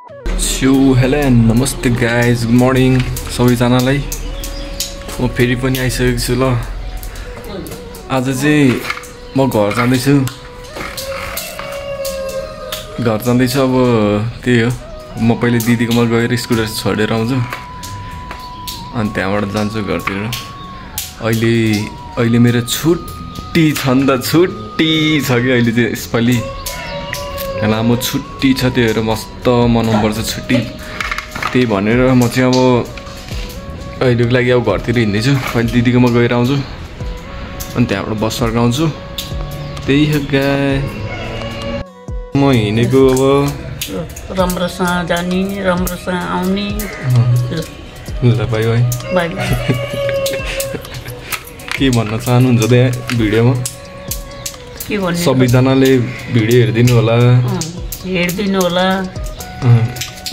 Hello and नमस्ते guys, good morning सबैजनालाई। म फेरि पनि आइसकेको छु। ल आज चाहिँ म घर जाँदैछु। अब त्यही हो, म पहिले दिदीकोमा गएर स्कुटर छोडेर आउँछु अनि त्यहाँबाट जान्छु घरतिर। अहिले मेरो छुट्टी छ नि त, छुट्टी छ कि अहिले चाहिँ यसपालि लामो छुट्टी छ, त्यही भएर मस्त मनाउनुपर्छ छुट्टी। त्यही भनेर म चाहिँ अब अहिलेको लागि अब घरतिर हिँड्दैछु। अहिले दिदीकोमा गएर आउँछु अनि त्यहाँबाट बस फर्काउँछु। त्यही हो गाई, म हिँडेको अब राम्रोसँग जाने, राम्रोसँग आउने। ल बाई बाई। बाई। के भन्न चाहनुहुन्छ त यहाँ भिडियोमा? के भन्नु? सबैजनाले भिडियो हेरिदिनु होला। हेरिदिनु होला,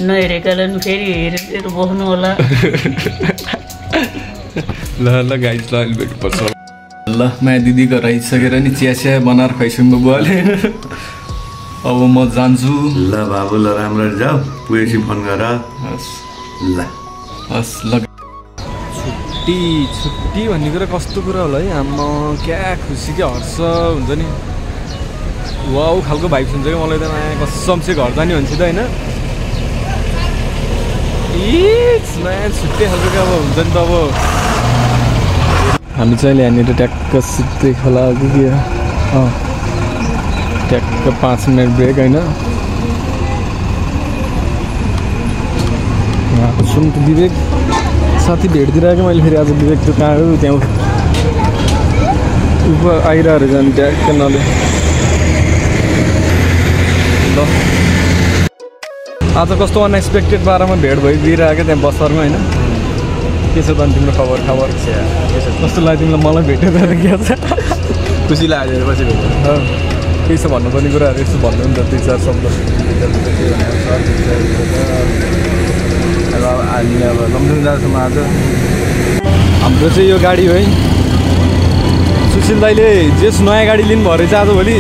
नहेरेकालाई फेरि हेरेर बस्नु होला। ल ल गाइज, ल अहिले भेट्नुपर्छ। ल माया दिदी घर आइसकेर नि चिया बनाएर खुवाइसक्नु भयो बुवाले। अब म जान्छु। ल बाबु, ल राम्ररी जाऊ, पुगेपछि फोन गर। ल हस् ल। छुट्टी भन्ने कुरा कस्तो कुरा होला है, आम्मा क्या खुसी क्या हर्ष हुन्छ नि। वाउ खालको भाइब हुन्छ क्या मलाई त। नयाँ कसम चाहिँ घर जाने हुन्छ त होइन, नयाँ छुट्टी खालको क्या अब हुन्छ नि त। अब हामी चाहिँ यहाँनिर ट्याक्क सुत्दै खोला कि के ट्याक्क 5 मिनट ब्रेक होइन। सुन त विवेक साथी भेटिदिरहेको मैले फेरि आज। विवेक त कहाँ हो, त्यहाँ आइरहेको जाने ट्याक्क नले। ल आज कस्तो अनएक्सपेक्टेड बारेमा भेट भइदिइरहेको त्यहाँ बसरमा होइन। के छ त अनि तिम्रो खबर कस्तो लाग्यो तिमीलाई? मलाई भेट्यो त के छ? खुसी लाग्यो पछि भेट्यो। केही छ भन्नुपर्ने कुराहरू यस्तो भन्नु नि त, 2-4 शब्द। अब हामी अब लमजुङ जाँदैछौँ आज। हाम्रो चाहिँ यो गाडी हो है, सुशील दाइले जेस नयाँ गाडी लिनुभयो रहेछ आजभोलि।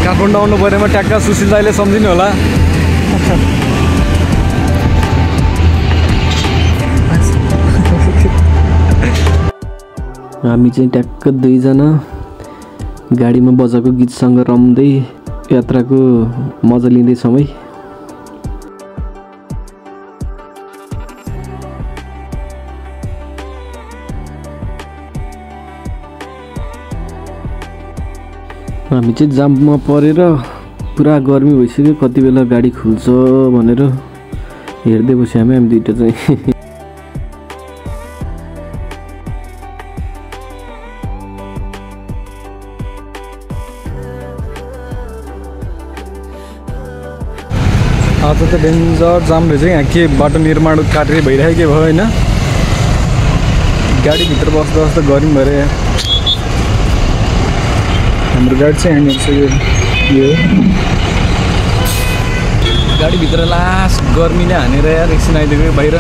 काठमाडौँ आउनु परेमा ट्याक्क सुशील दाइले सम्झिनु होला। हामी चाहिँ ट्याक्क 2जना गाडीमा बजाएको गीतसँग रम्दै यात्राको मजा लिँदैछौँ है। हामी चाहिँ जाममा परेर पुरा गर्मी भइसक्यो, कति बेला गाडी खुल्छ भनेर हेर्दै बस्यो हामी दुइटा चाहिँ। आज त डेन्जर जाम रहेछ यहाँ। के बाटो निर्माण कार्य भइरहेको भयो होइन। गाडीभित्र बस्दा बस्दा गर्मी भएर यहाँ हाम्रो गाडी चाहिँ यहाँनिर छ। यो गाडीभित्र लास्ट गर्मीले हानेर यार एकछिन आइदिएको बाहिर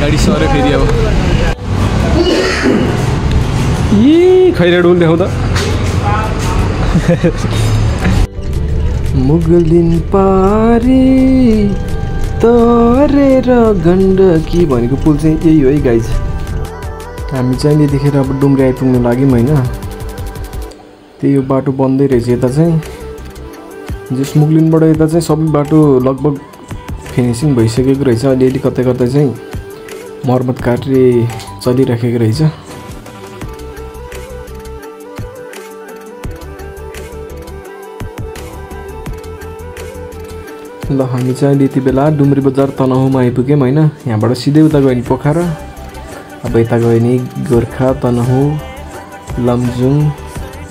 गाडी सर्यो फेरि। अब खैरा डोल देखाउँदा मुगलिन पारी तरेर गण्डकी भनेको पुल चाहिँ यही हो है गाइज। हामी चाहिँ यतिखेर अब डुम्री आइपुग्नु लाग्यौँ होइन। त्यही यो बाटो बन्दै रहेछ यता चाहिँ, जस मुगलिनबाट यता चाहिँ सबै बाटो लगभग फिनिसिङ भइसकेको रहेछ। अलिअलि कतै कतै चाहिँ मर्मत कार्य चलिराखेको रहेछ। ल हामी चाहिँ यति बेला डुम्री बजार तनहुँमा आइपुग्यौँ होइन। यहाँबाट सिधै उता गयो भने पोखरा, अब यता गयो भने गोर्खा, तनहुँ, लमजुङ,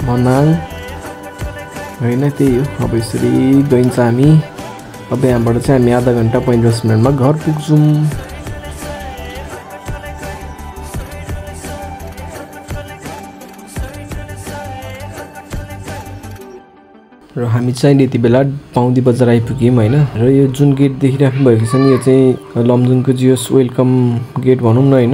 मनाङ होइन। त्यही हो, अब यसरी गइन्छ हामी। अब यहाँबाट चाहिँ हामी आधा घन्टा 45 मिनटमा घर पुग्छौँ। र हामी चाहिँ यति बेला पाउँदी बजार आइपुग्यौँ होइन। र यो जुन गेट देखिराख्नु भएको छ नि, यो चाहिँ लमजुङको जियोस वेलकम गेट भनौँ न होइन।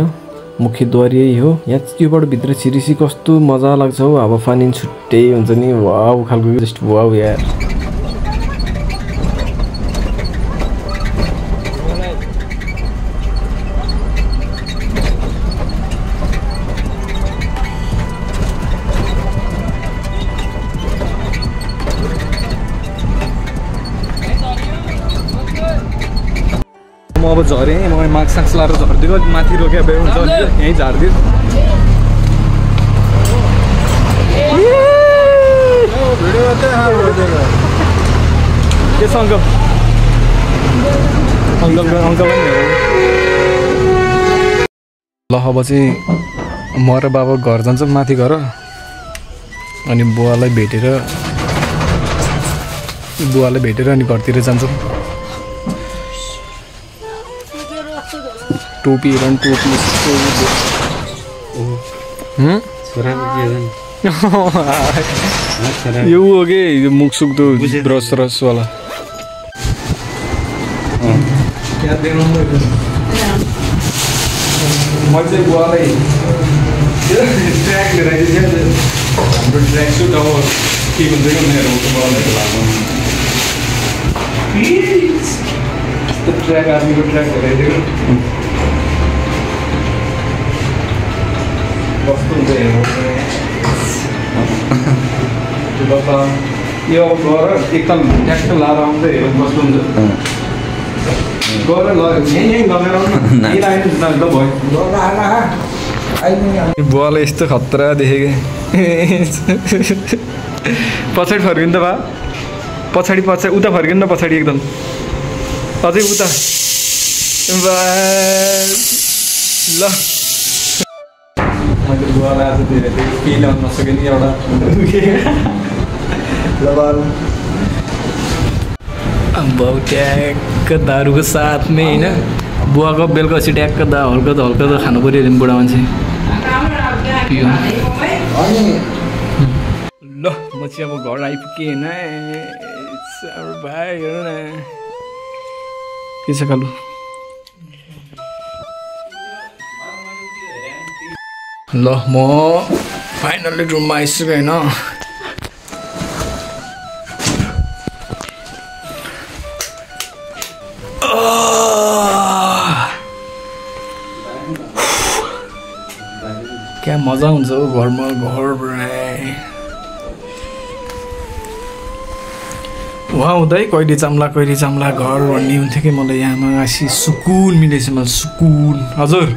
मुख्यद्वार यही हो। यहाँ त्योबाट भित्र छिरिसी कस्तो मजा लाग्छ हौ, हावापानी छुट्टै हुन्छ नि, वाउ खालको जस्ट वाउ यार। म अब झरेँ, म मास्क साक्स लाएर झरिदिएको, माथि रोक्या भए हुन्छ यहीँ झारिदियो। के छ अङ्कल? अङ्कल ल अब चाहिँ म र बाबा घर जान्छौँ माथि घर, अनि बुवालाई भेटेर अनि घरतिर जान्छौँ। टोपी हेर टोपी यो हो कि यो मुख सुक्दो ब्रस वाला म चाहिँ बुवालाई ट्र्याक लिएर आइदिएँ। हाम्रो ट्र्याक सुट अब के हुन्छ कि भनेर ट्र्याक आर्मीको ट्र्याक लिएर आइदिएको। कस्तो हुन्छ यो अब गएर एकताल ट्याक्क लाएर आउँदै हेरौँ कस्तो हुन्छ। गएर यहीँ लगेर आउनु भयो। बुवालाई यस्तो खतरा देखेँ पछाडि फर्किनु त भा पछाडि उता फर्किनु न पछाडि एकदम अझै उता ल। बुवालाई आज केही ल्याउनु नसक्यो नि एउटा बाउ ट्याक्क दारूको साथमै होइन। बुवाको बेलुकापछि ट्याक्क हल्का त खानु पऱ्यो अरे बुढा मान्छे पियो। ल म चाहिँ अब घर आइपुगेँ होइन भाइ हेर्नु न के छ कालु। ल म फाइनल्ली रुममा आइसकेँ होइन। क्या मजा हुन्छ हौ घरमा, घर उहाँ हुँदै कहिले चाम्ला घर भन्ने हुन्थ्यो कि मलाई यहाँमा आसी सुकुन मिलेछ मलाई सुकुन। हजुर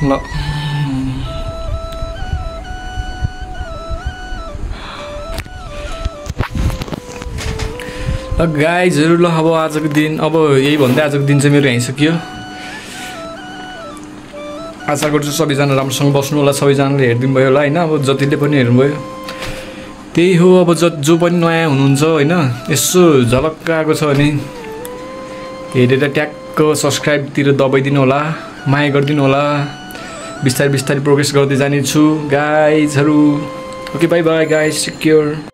ल गाइजहरू ल अब आजको दिन अब यही भन्दै आजको दिन चाहिँ मेरो यहीँ सकियो। आशा गर्छु सबैजना राम्रोसँग बस्नु होला, सबैजनाले हेरिदिनु भयो होला होइन। अब जतिले पनि हेर्नुभयो त्यही हो। अब जो पनि नयाँ हुनुहुन्छ होइन यसो झलक्क आएको छ भने हेरेर ट्याक्क सब्सक्राइबतिर दबाइदिनु होला, माया गरिदिनु होला। बिस्तारै प्रोग्रेस गर्दै जानेछु गाइजहरू। Okay bye bye guys, secure.